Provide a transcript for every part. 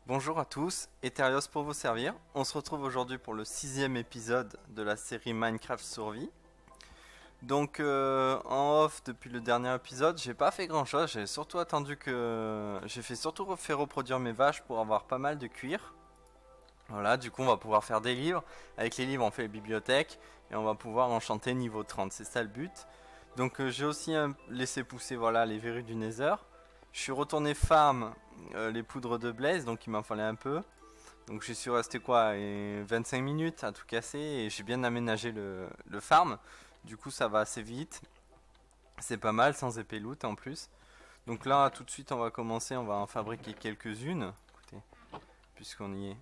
Bonjour à tous, Eterios pour vous servir. On se retrouve aujourd'hui pour le 6e épisode de la série Minecraft Survie. Donc en off depuis le dernier épisode, j'ai pas fait grand chose, j'ai surtout attendu que... J'ai fait surtout faire reproduire mes vaches pour avoir pas mal de cuir. Voilà, du coup on va pouvoir faire des livres. Avec les livres on fait les bibliothèques et on va pouvoir enchanter niveau 30, c'est ça le but. Donc j'ai aussi laissé pousser voilà, les verrues du Nether. Je suis retourné farm les poudres de Blaze, donc il m'en fallait un peu. Donc j'y suis resté quoi 25 minutes à tout casser et j'ai bien aménagé le farm. Du coup ça va assez vite. C'est pas mal sans épée loot en plus. Donc là tout de suite on va commencer, on va en fabriquer quelques-unes. Écoutez, puisqu'on y est.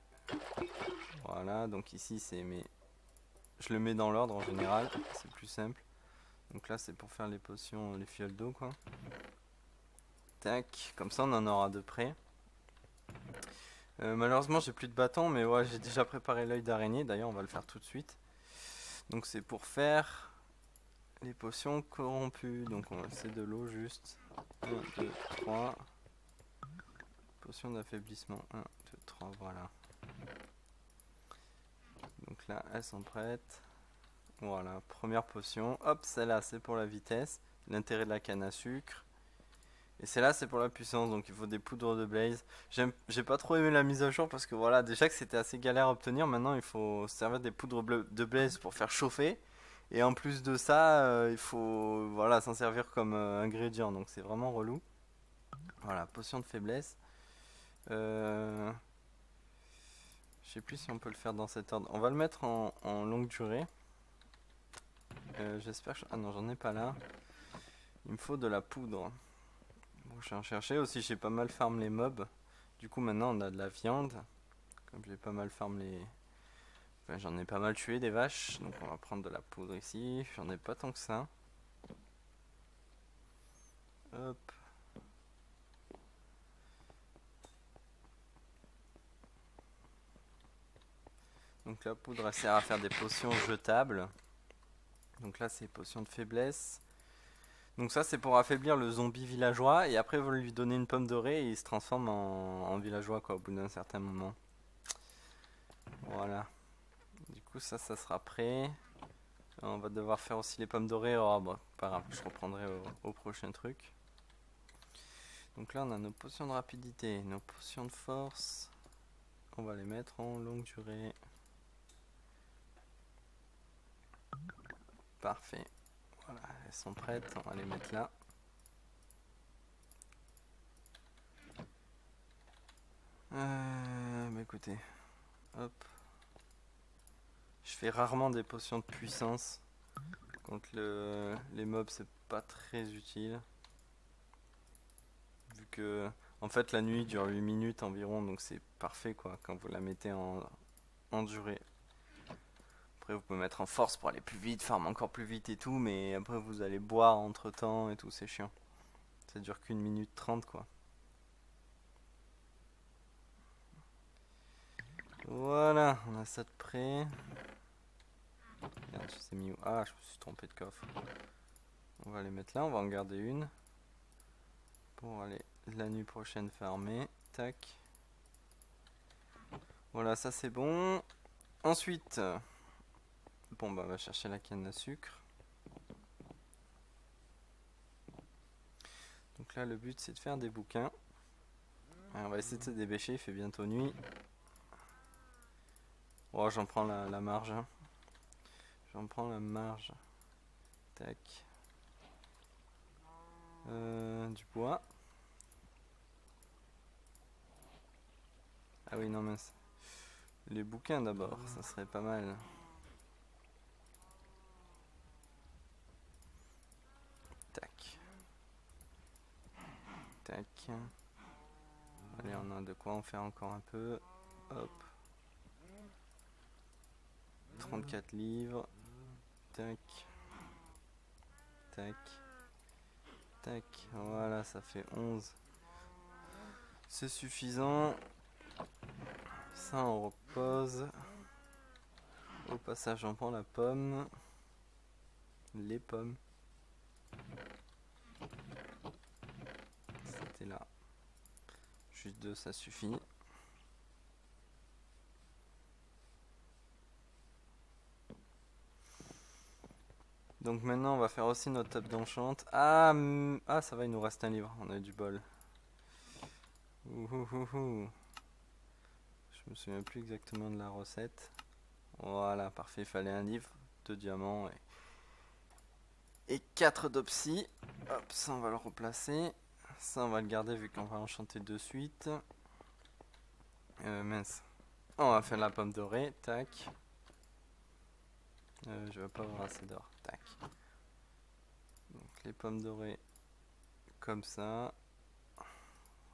Voilà, donc ici c'est mes... Je le mets dans l'ordre en général, c'est plus simple. Donc là c'est pour faire les potions, les fioles d'eau quoi. Tac, comme ça on en aura de près. Malheureusement j'ai plus de bâton mais ouais j'ai déjà préparé l'œil d'araignée, d'ailleurs on va le faire tout de suite. Donc c'est pour faire les potions corrompues, donc c'est de l'eau juste. 1, 2, 3. Potion d'affaiblissement, 1, 2, 3, voilà. Donc là elles sont prêtes. Voilà, première potion, hop celle-là c'est pour la vitesse, l'intérêt de la canne à sucre. Et celle-là c'est pour la puissance, donc il faut des poudres de blaze. J'ai pas trop aimé la mise à jour parce que voilà, déjà que c'était assez galère à obtenir, maintenant il faut se servir des poudres de blaze pour faire chauffer. Et en plus de ça, il faut voilà, s'en servir comme ingrédient, donc c'est vraiment relou. Voilà, potion de faiblesse. Je sais plus si on peut le faire dans cet ordre. On va le mettre en longue durée. J'espère que... Ah non, j'en ai pas là. Il me faut de la poudre. Bon, je vais en chercher. Aussi, j'ai pas mal farm les mobs. Du coup, maintenant, on a de la viande. Comme j'ai pas mal farm les... Enfin, j'en ai pas mal tué des vaches. Donc, on va prendre de la poudre ici. J'en ai pas tant que ça. Hop. Donc, la poudre, elle sert à faire des potions jetables. Donc là, c'est potions de faiblesse. Donc ça c'est pour affaiblir le zombie villageois et après vous lui donnez une pomme dorée et il se transforme en villageois quoi au bout d'un certain moment. Voilà. Du coup ça sera prêt. On va devoir faire aussi les pommes dorées. Oh bon, pas grave, je reprendrai au prochain truc. Donc là on a nos potions de rapidité, nos potions de force. On va les mettre en longue durée. Parfait. Voilà, elles sont prêtes, on va les mettre là. Bah écoutez, hop. Je fais rarement des potions de puissance. Contre les mobs, c'est pas très utile. Vu que, en fait, la nuit dure 8 minutes environ, donc c'est parfait quoi, quand vous la mettez en durée. Après, vous pouvez mettre en force pour aller plus vite, farm encore plus vite et tout, mais après, vous allez boire entre temps et tout, c'est chiant. Ça dure qu'une minute 30 quoi. Voilà, on a ça de près. Merde, je sais mis où. Ah, je me suis trompé de coffre. On va les mettre là, on va en garder une. Pour aller la nuit prochaine farmer. Tac. Voilà, ça c'est bon. Ensuite, bon bah on va chercher la canne à sucre. Donc là le but c'est de faire des bouquins. Alors, on va essayer de se dépêcher, il fait bientôt nuit. Oh j'en prends la marge. Hein. J'en prends la marge. Tac. Du bois. Ah oui non mince. Les bouquins d'abord, ça serait pas mal. Tac. Tac. Allez, on a de quoi en faire encore un peu. Hop. 34 livres. Tac. Tac. Tac. Voilà, ça fait 11. C'est suffisant. Ça, on repose. Au passage, on prend la pomme. Les pommes. C'était là. Juste deux, ça suffit. Donc maintenant on va faire aussi notre table d'enchant. Ah, ah ça va, il nous reste un livre, on a du bol. Ouhouhouhou. Je me souviens plus exactement de la recette. Voilà, parfait, il fallait un livre, 2 diamants et 4 d'opsie. Hop, ça on va le replacer. Ça on va le garder vu qu'on va enchanter de suite. Mince. On va faire la pomme dorée, tac. Je vais pas avoir assez d'or, tac. Donc les pommes dorées comme ça.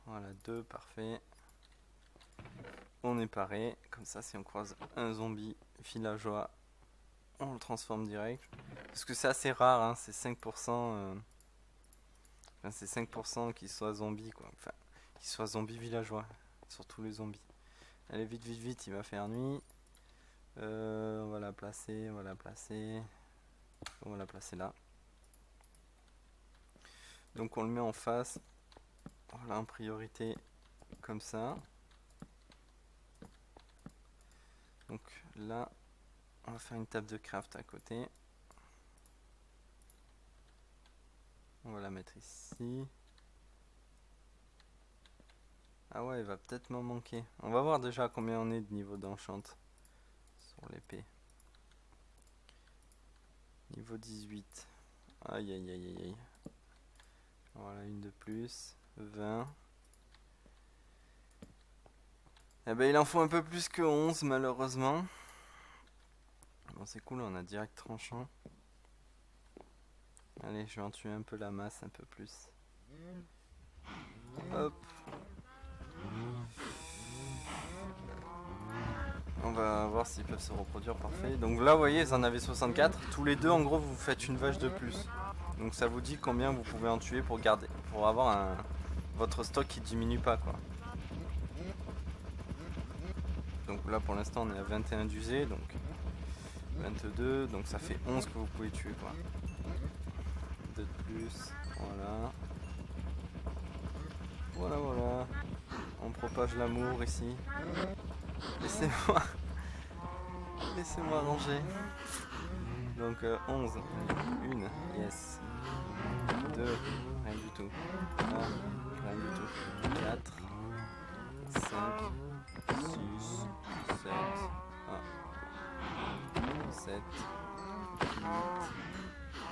Voilà, 2, parfait. On est paré, comme ça si on croise un zombie villageois, on le transforme direct. Parce que c'est assez rare, hein, c'est 5%. Enfin, c'est 5% qu'il soit zombie, quoi. Enfin, qu'il soit zombie villageois, surtout les zombies. Allez, vite, vite, vite, il va faire nuit. On va la placer, on va la placer. On va la placer là. Donc on le met en face. Voilà, en priorité, comme ça. Donc là, on va faire une table de craft à côté. On va la mettre ici. Ah ouais, il va peut-être m'en manquer. On va voir déjà combien on est de niveau d'enchant sur l'épée. Niveau 18. Aïe aïe aïe aïe aïe. Voilà, une de plus. 20. Eh ben il en faut un peu plus que 11 malheureusement. Bon c'est cool, on a direct tranchant. Allez, je vais en tuer un peu la masse, un peu plus. Hop. On va voir s'ils peuvent se reproduire, parfait. Donc là, vous voyez, vous en avez 64. Tous les deux, en gros, vous faites une vache de plus. Donc ça vous dit combien vous pouvez en tuer pour garder, pour avoir votre stock qui diminue pas, quoi. Donc là, pour l'instant, on est à 21 d'usé, donc 22, donc ça fait 11 que vous pouvez tuer, quoi. 2 de plus, voilà. Voilà, voilà. On propage l'amour ici. Laissez-moi. Laissez-moi ranger. Donc 11. 1, yes. 2, rien du tout. 1, rien du tout. 4, 5, 6, 7, 7, 8,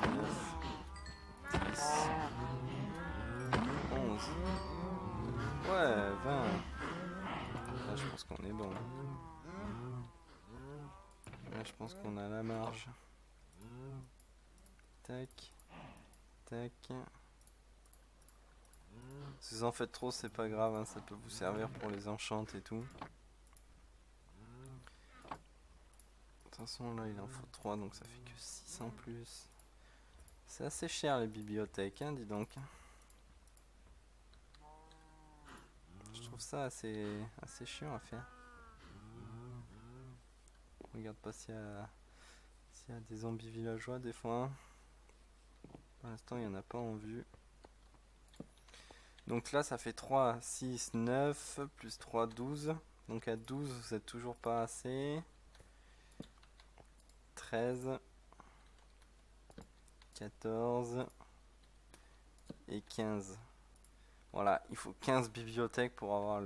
9, 10, 11. Ouais, 20. Là, je pense qu'on est bon. Là, je pense qu'on a la marge. Tac. Tac. Si vous en faites trop, c'est pas grave, hein, ça peut vous servir pour les enchantes et tout. De toute façon, là, il en faut 3, donc ça fait que 6 en plus. C'est assez cher les bibliothèques, hein, dis donc. Je trouve ça assez chiant à faire. Regarde pas s'il y a des zombies villageois des fois. Pour l'instant, il n'y en a pas en vue. Donc là, ça fait 3, 6, 9, plus 3, 12. Donc à 12, vous n'êtes toujours pas assez. 13, 14 et 15. Voilà, il faut 15 bibliothèques pour avoir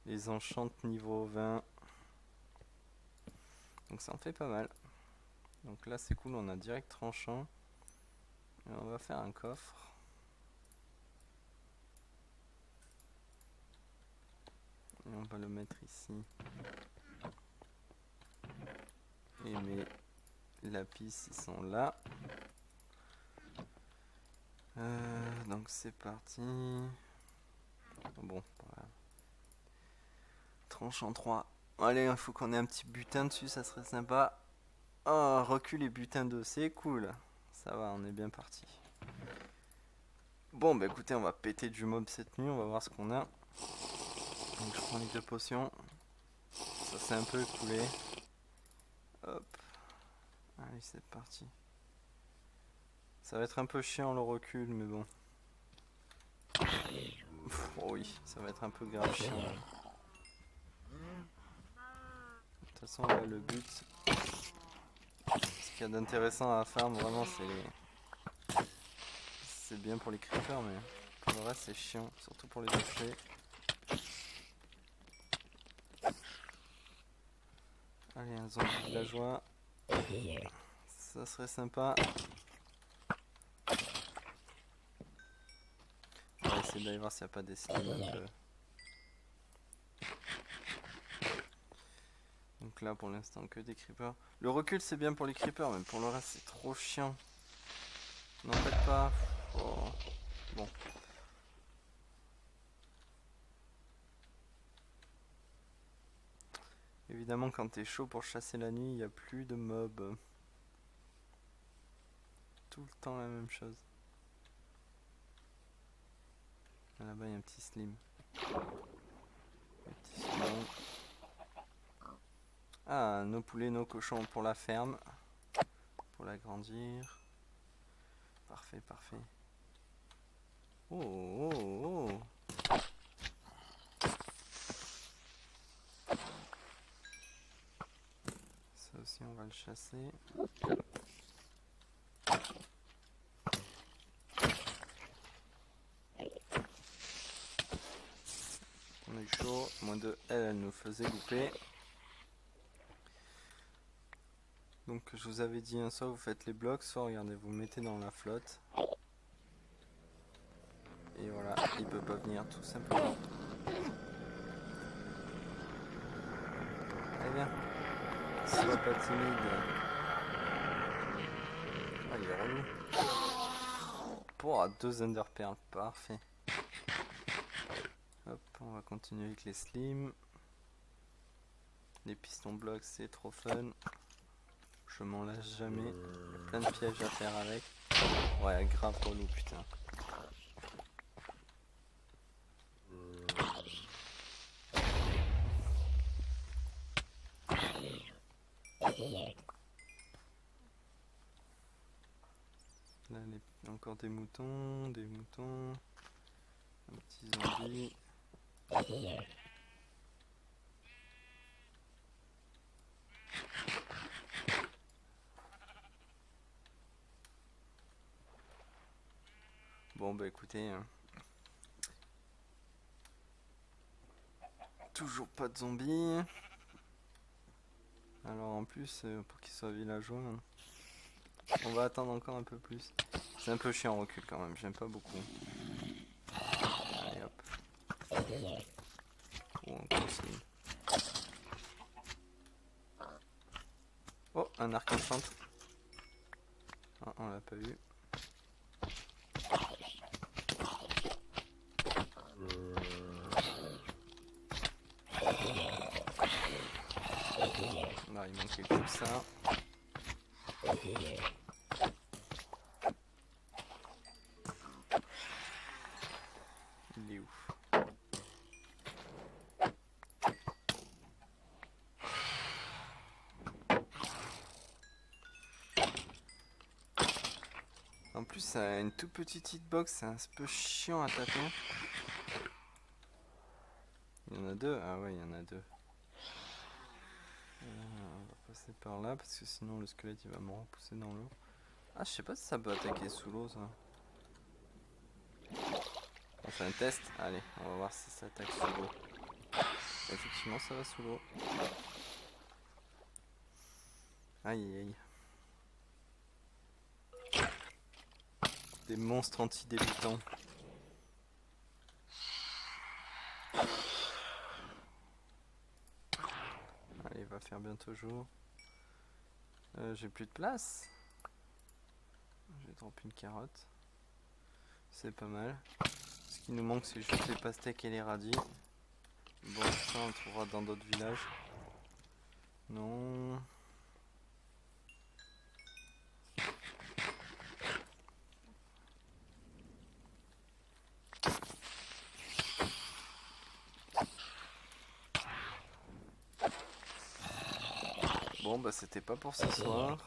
les enchantes niveau 20. Donc ça en fait pas mal. Donc là, c'est cool, on a direct tranchant. Et on va faire un coffre. Et on va le mettre ici. Et mes lapis, ils sont là. Donc c'est parti. Bon, voilà. Tranche en 3. Allez, il faut qu'on ait un petit butin dessus, ça serait sympa. Oh, recul et butin 2, c'est cool. Ça va, on est bien parti. Bon, bah écoutez, on va péter du mob cette nuit, on va voir ce qu'on a. Donc je prends les 2 potions. Ça s'est un peu écoulé. Hop. Allez, c'est parti. Ça va être un peu chiant le recul, mais bon. Oh oui, ça va être un peu grave chiant. De toute façon, là, le but, c'est qu'il y a d'intéressant à la farm, vraiment, c'est bien pour les creepers, mais pour le reste, c'est chiant, surtout pour les toucher. Allez, un zombie villageois. Ça serait sympa. On va essayer d'aller voir s'il n'y a pas des slimes un peu. Donc là pour l'instant que des creepers. Le recul c'est bien pour les creepers, mais pour le reste c'est trop chiant. N'en faites pas. Oh. Bon. Évidemment quand t'es chaud pour chasser la nuit, il n'y a plus de mobs. Tout le temps la même chose. Là-bas il y a un petit slim. Un petit slim. Ah, nos poulets, nos cochons pour la ferme. Pour l'agrandir. Parfait, parfait. Oh, oh, oh. Ça aussi, on va le chasser. On a eu chaud. Moins de elle nous faisait louper. Donc je vous avais dit, soit vous faites les blocs, soit regardez, vous mettez dans la flotte. Et voilà, il peut pas venir tout simplement. Allez viens, sois pas timide. Ah il est relou. Pour 2 Enderpearls, parfait. Hop, on va continuer avec les slims. Les pistons blocs c'est trop fun. Je m'en lasse jamais. Il y a plein de pièges à faire avec. Ouais, grave relou putain. Là, encore des moutons, un petit zombie. Bon bah écoutez, toujours pas de zombies. Alors en plus, pour qu'ils soient villageois, on va attendre encore un peu plus. C'est un peu chiant en recul quand même, j'aime pas beaucoup. Allez hop. Oh, encore slim. Oh, un arc enchant. Ah, on l'a pas eu. Là, il manquait que ça. Il est où? En plus, ça a une toute petite hitbox, c'est un peu chiant à taper. Il y en a 2? Ah ouais, il y en a 2. On va passer par là parce que sinon le squelette il va me repousser dans l'eau. Ah, je sais pas si ça peut attaquer sous l'eau ça. On fait un test. Allez, on va voir si ça attaque sous l'eau. Effectivement, ça va sous l'eau. Aïe aïe. Des monstres anti-débutants. Allez, il va faire bientôt jour. J'ai plus de place. Je vais dropper une carotte. C'est pas mal. Ce qui nous manque, c'est juste les pastèques et les radis. Bon, ça on le trouvera dans d'autres villages. Non. Bon, bah c'était pas pour ce soir.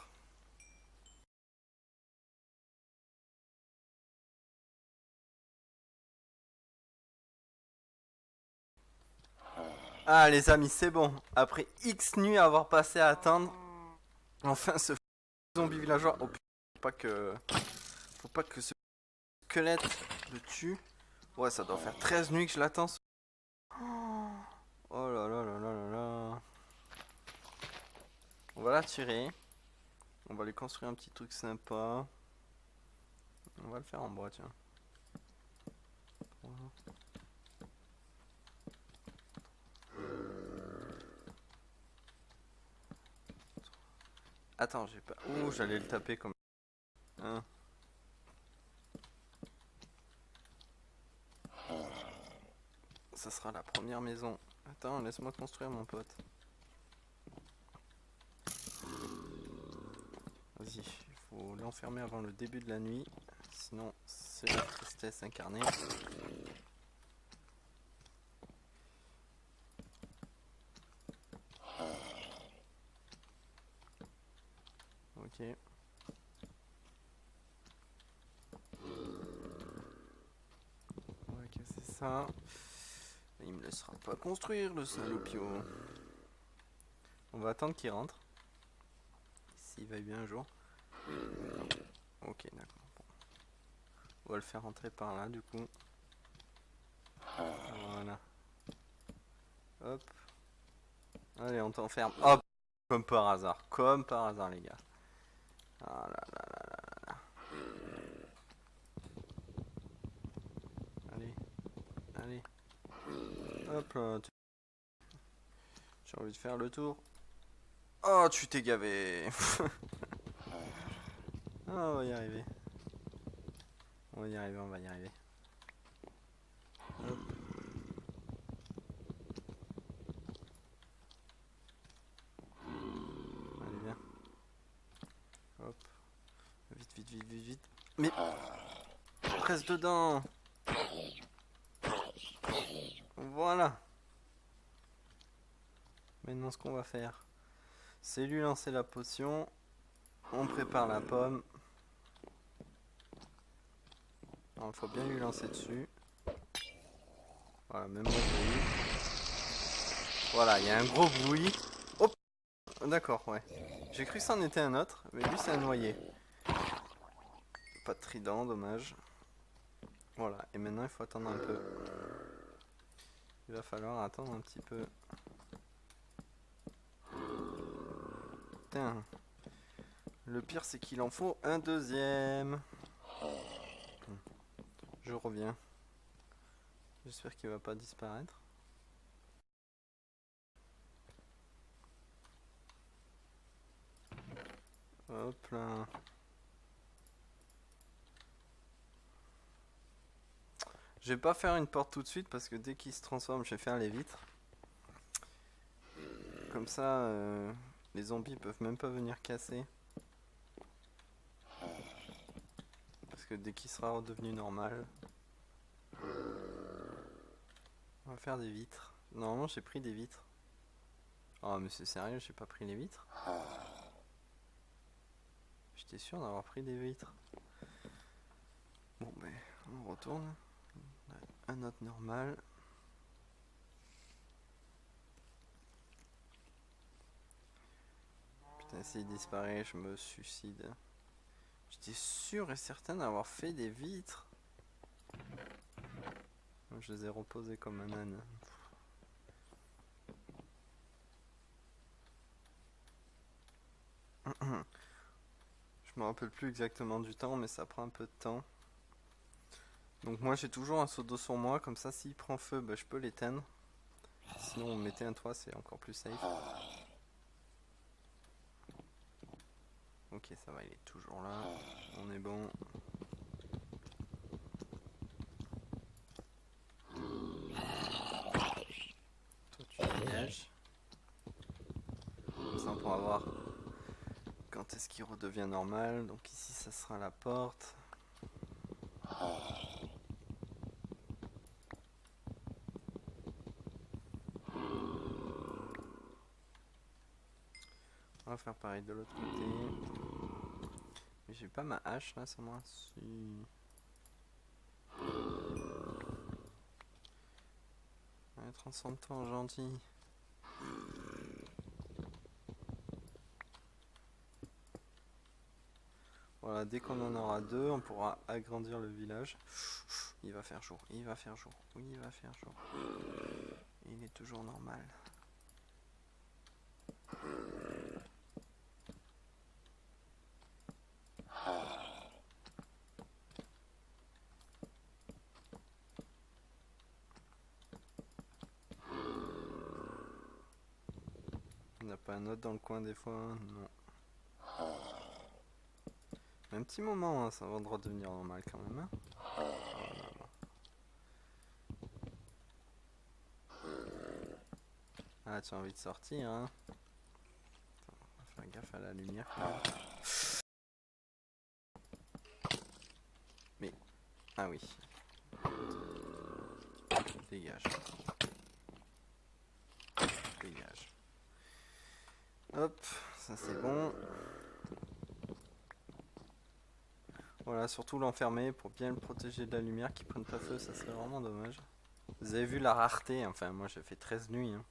Ah les amis, c'est bon. Après X nuits à avoir passé à attendre, enfin ce Zombie villageois. Oh putain, faut pas que ce squelette le tue. Ouais, ça doit faire 13 nuits que je l'attends. Oh là là là là là là. On va la tirer. On va lui construire un petit truc sympa. On va le faire en bois, tiens. Voilà. Attends, j'ai pas... Ouh, j'allais le taper comme... Hein. Ça sera la première maison. Attends, laisse-moi construire, mon pote. Vas-y, il faut l'enfermer avant le début de la nuit. Sinon, c'est la tristesse incarnée. Ok. On va casser ça. Il me laissera pas construire, le salopio. On va attendre qu'il rentre. S'il va bien un jour. Ok, d'accord. Bon. On va le faire rentrer par là, du coup. Voilà. Hop. Allez, on t'enferme. Hop. Comme par hasard. Comme par hasard, les gars. Ah là là là là là là. Allez. Allez. Hop là. J'ai envie de faire le tour. Oh, tu t'es gavé. Ah, on va y arriver. On va y arriver, on va y arriver. Hop. Allez, viens. Hop. Vite, vite, vite, vite, vite. Mais... Reste dedans. Voilà. Maintenant, ce qu'on va faire, c'est lui lancer la potion. On prépare la pomme. Il faut bien lui lancer dessus. Voilà, même moi je l'ai eu. Voilà, il y a un gros bruit. Hop. D'accord, ouais. J'ai cru que c'en était un autre, mais lui c'est un noyer. Pas de trident, dommage. Voilà, et maintenant il faut attendre un peu. Il va falloir attendre un petit peu. Putain. Le pire c'est qu'il en faut un deuxième. Je reviens. J'espère qu'il va pas disparaître. Hop là. Je vais pas faire une porte tout de suite parce que dès qu'il se transforme, je vais faire les vitres. Comme ça, les zombies peuvent même pas venir casser. Parce que dès qu'il sera redevenu normal, on va faire des vitres. Normalement, j'ai pris des vitres. Oh, mais c'est sérieux, j'ai pas pris les vitres? J'étais sûr d'avoir pris des vitres. Bon, ben, on retourne. Un autre normal. Putain, s'il disparaît, je me suicide. J'étais sûr et certain d'avoir fait des vitres. Je les ai reposés comme un âne. Je me rappelle plus exactement du temps, mais ça prend un peu de temps. Donc moi j'ai toujours un seau d'eau sur moi, comme ça s'il prend feu, bah, je peux l'éteindre. Sinon on mettait un toit, c'est encore plus safe. Ok, ça va, il est toujours là. On est bon. Toi tu dégages. Comme ça on pourra voir quand est-ce qu'il redevient normal. Donc ici ça sera la porte. On va faire pareil de l'autre côté. Mais j'ai pas ma hache là sur moi. Si... Allez, transforme-toi en gentil. Voilà, dès qu'on en aura 2, on pourra agrandir le village. Il va faire jour, il va faire jour, oui, il va faire jour. Il est toujours normal. Il n'y a pas un autre dans le coin des fois? Non. Un petit moment, hein, ça va redevenir normal quand même. Hein. Ah, tu as envie de sortir, hein? Attends, on va faire gaffe à la lumière quand même. Mais, ah oui. Dégage. Dégage. Hop, ça c'est bon. Voilà, surtout l'enfermer pour bien le protéger de la lumière qui prenne pas feu, ça serait vraiment dommage. Vous avez vu la rareté, enfin moi j'ai fait 13 nuits. Hein.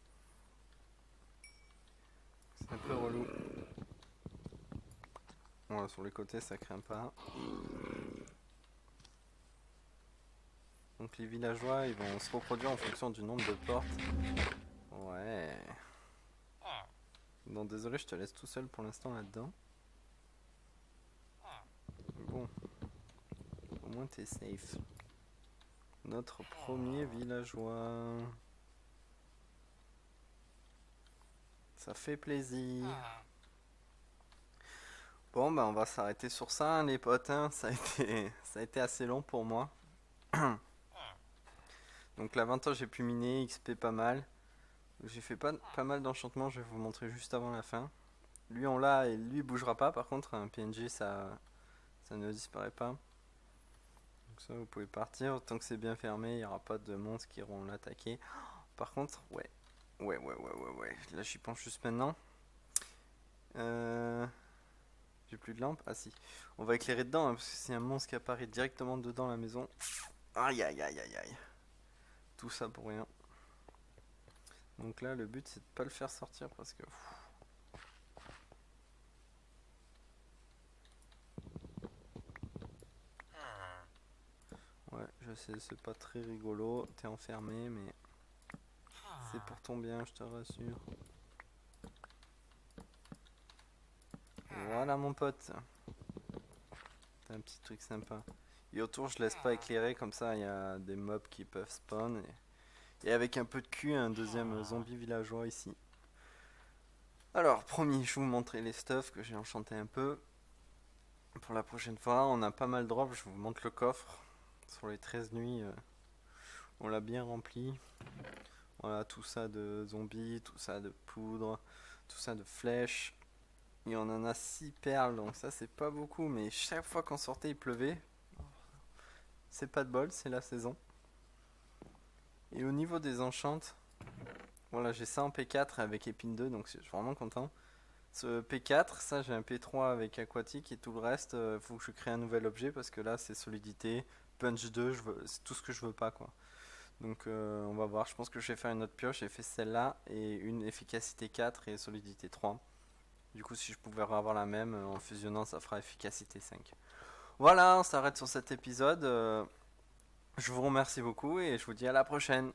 C'est un peu relou. Voilà, sur les côtés ça craint pas. Donc les villageois ils vont se reproduire en fonction du nombre de portes. Ouais. Non désolé, je te laisse tout seul pour l'instant là-dedans. Bon. Au moins t'es safe. Notre premier villageois. Ça fait plaisir. Bon bah on va s'arrêter sur ça hein, les potes. Hein. Ça a été assez long pour moi. Donc là 20 ans j'ai pu miner, XP pas mal. J'ai fait pas mal d'enchantements, je vais vous montrer juste avant la fin. Lui on l'a et lui il bougera pas, par contre un PNG ça ne disparaît pas. Donc ça vous pouvez partir, tant que c'est bien fermé, il n'y aura pas de monstres qui iront l'attaquer. Par contre, ouais. Là j'y pense juste maintenant. J'ai plus de lampe, ah si. On va éclairer dedans, hein, parce que c'est un monstre qui apparaît directement dedans la maison. Aïe aïe aïe aïe aïe. Tout ça pour rien. Donc là le but c'est de pas le faire sortir parce que... Ouais, je sais, c'est pas très rigolo, t'es enfermé, mais c'est pour ton bien, je te rassure. Voilà mon pote. T'as un petit truc sympa. Et autour, je laisse pas éclairer, comme ça il y a des mobs qui peuvent spawn. Et avec un peu de cul, un deuxième zombie villageois ici. Alors, promis, je vais vous montrer les stuffs que j'ai enchanté un peu. Pour la prochaine fois, on a pas mal de drops, je vous montre le coffre. Sur les 13 nuits, on l'a bien rempli. Voilà, tout ça de zombies, tout ça de poudre, tout ça de flèches. Et on en a 6 perles, donc ça c'est pas beaucoup, mais chaque fois qu'on sortait il pleuvait. C'est pas de bol, c'est la saison. Et au niveau des enchantes, voilà, j'ai ça en P4 avec épine 2, donc je suis vraiment content. Ce P4, ça j'ai un P3 avec aquatique et tout le reste, faut que je crée un nouvel objet parce que là c'est solidité, punch 2, c'est tout ce que je veux pas quoi. Donc on va voir, je pense que je vais faire une autre pioche, j'ai fait celle-là et une efficacité 4 et solidité 3. Du coup si je pouvais avoir la même, en fusionnant ça fera efficacité 5. Voilà, on s'arrête sur cet épisode, je vous remercie beaucoup et je vous dis à la prochaine.